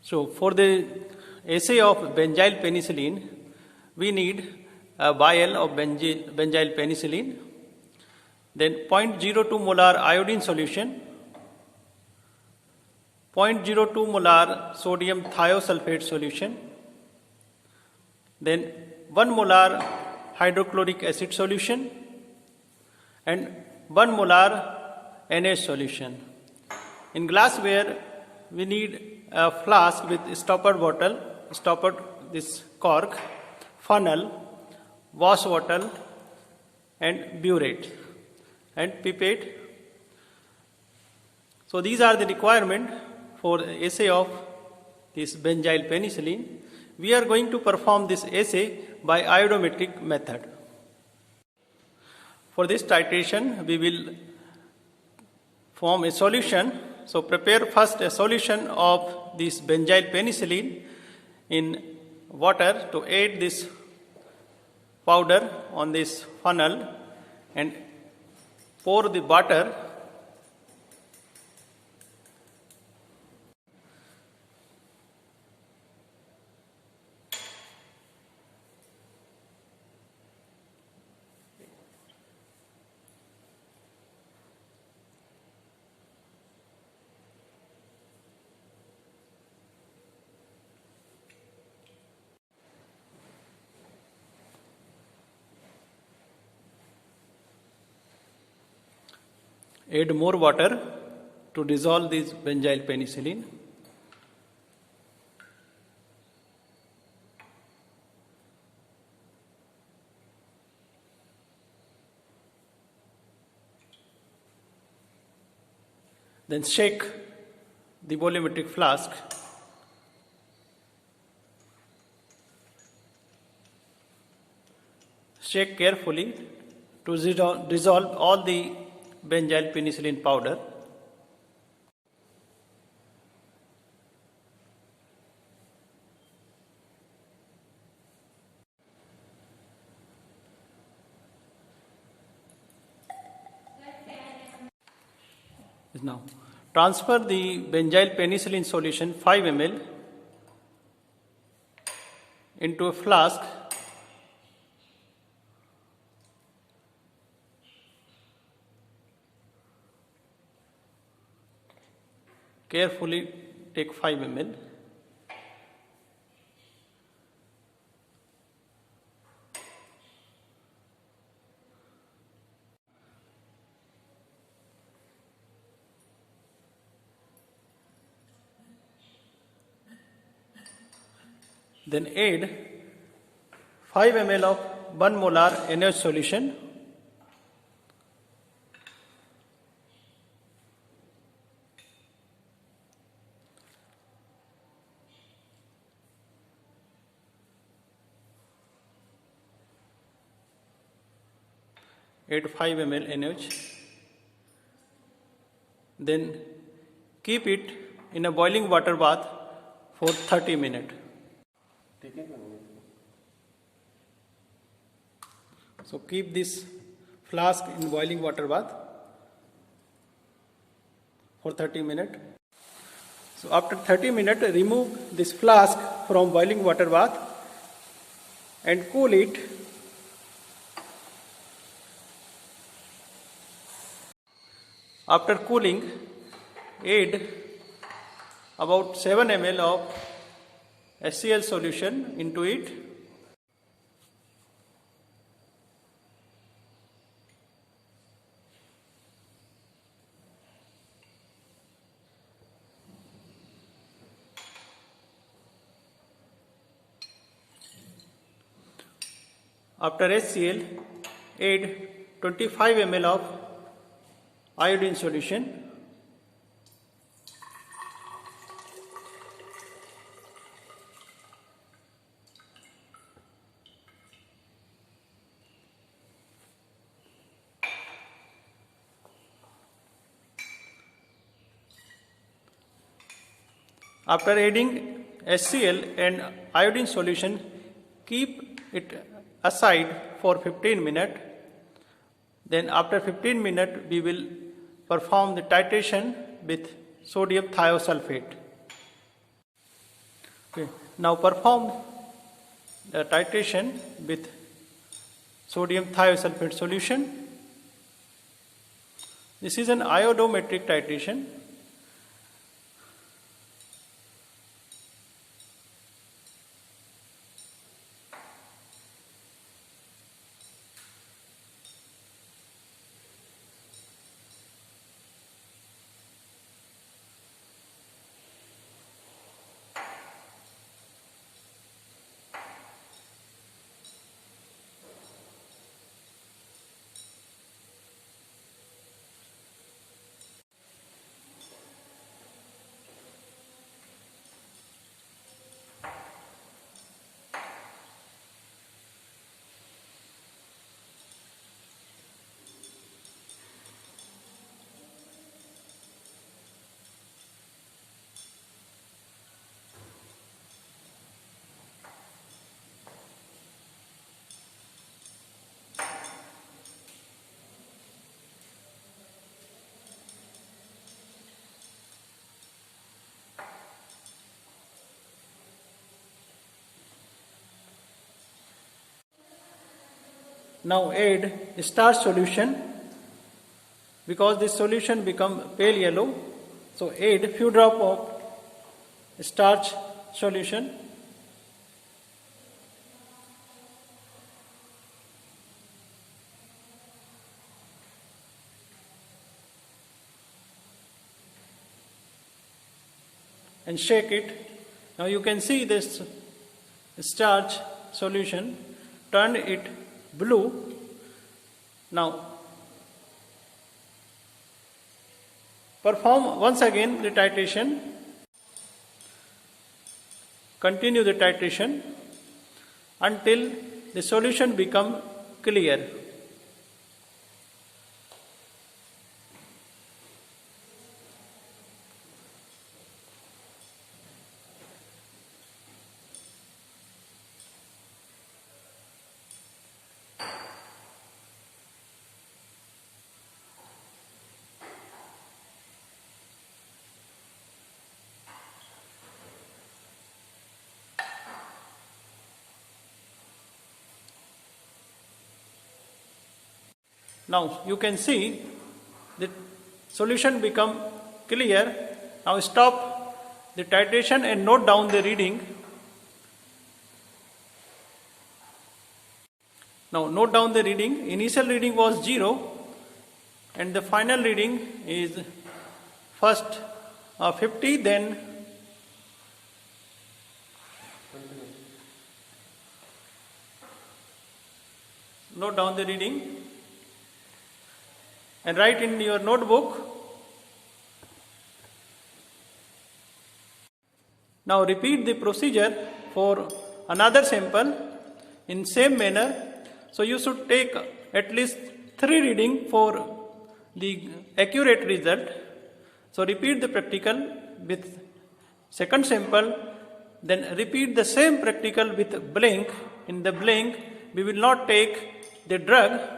So for the assay of benzyl penicillin, we need a vial of benzyl penicillin, then 0.02 molar iodine solution, 0.02 molar sodium thiosulfate solution, then 1 molar hydrochloric acid solution, and 1 molar NH solution. In glassware, we need a flask with stoppered bottle, stoppered this cork, funnel, wash bottle, and burette, and pipette. So these are the requirement for assay of this benzyl penicillin. We are going to perform this assay by iodometric method. For this titration, we will form a solution. So prepare first a solution of this benzyl penicillin in water to add this powder on this funnel and pour the water. Add more water to dissolve this benzyl penicillin. Then shake the volumetric flask. Shake carefully to dissolve all the benzyl penicillin powder. Now transfer the benzyl penicillin solution 5 ml into a flask. Carefully take 5 ml. Then add 5 ml of 1 molar NH solution. Add 5 ml NH. Then keep it in a boiling water bath for 30 minutes. So keep this flask in boiling water bath for 30 minutes. So after 30 minutes, remove this flask from boiling water bath and cool it. After cooling, add about 7 ml of HCl solution into it. After HCl, add 25 ml of iodine solution. After adding HCl and iodine solution, keep it aside for 15 minutes. Then after 15 minutes, we will perform the titration with sodium thiosulfate. Okay. Now perform the titration with sodium thiosulfate solution. This is an iodometric titration. Now add starch solution. Because this solution become pale yellow, so add few drop of starch solution. And shake it. Now you can see this starch solution turn it blue. Now perform once again the titration. Continue the titration until the solution become clear. Now you can see the solution become clear. Now stop the titration and note down the reading. Now note down the reading. Initial reading was 0 and the final reading is first 50, then note down the reading and write in your notebook. Now repeat the procedure for another sample in same manner. So you should take at least 3 reading for the accurate result. So repeat the practical with second sample, then repeat the same practical with blank. In the blank we will not take the drug.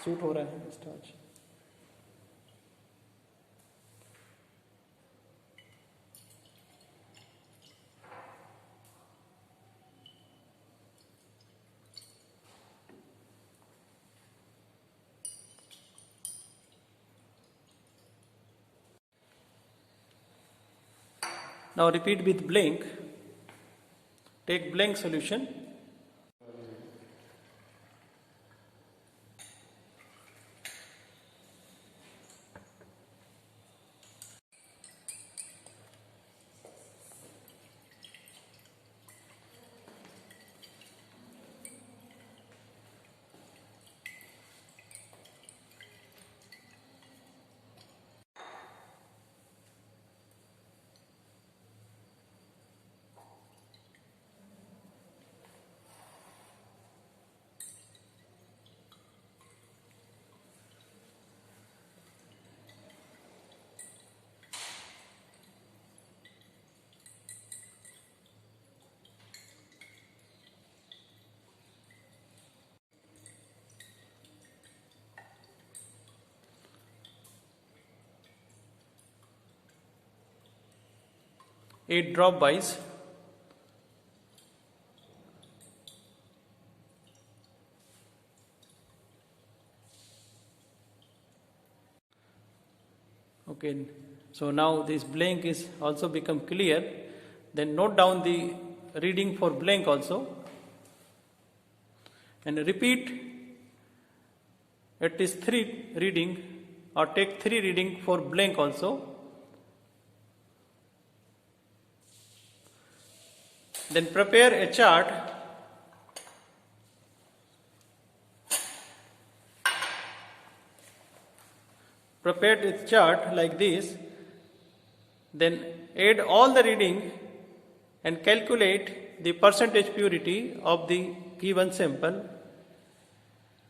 Shoot हो रहा है starch. Now repeat with blank. Take blank solution. 8 drop-bys. Okay, so now this blank is also become clear. Then note down the reading for blank also and repeat at least 3 reading or take 3 reading for blank also. Then prepare a chart like this, then add all the reading and calculate the percentage purity of the given sample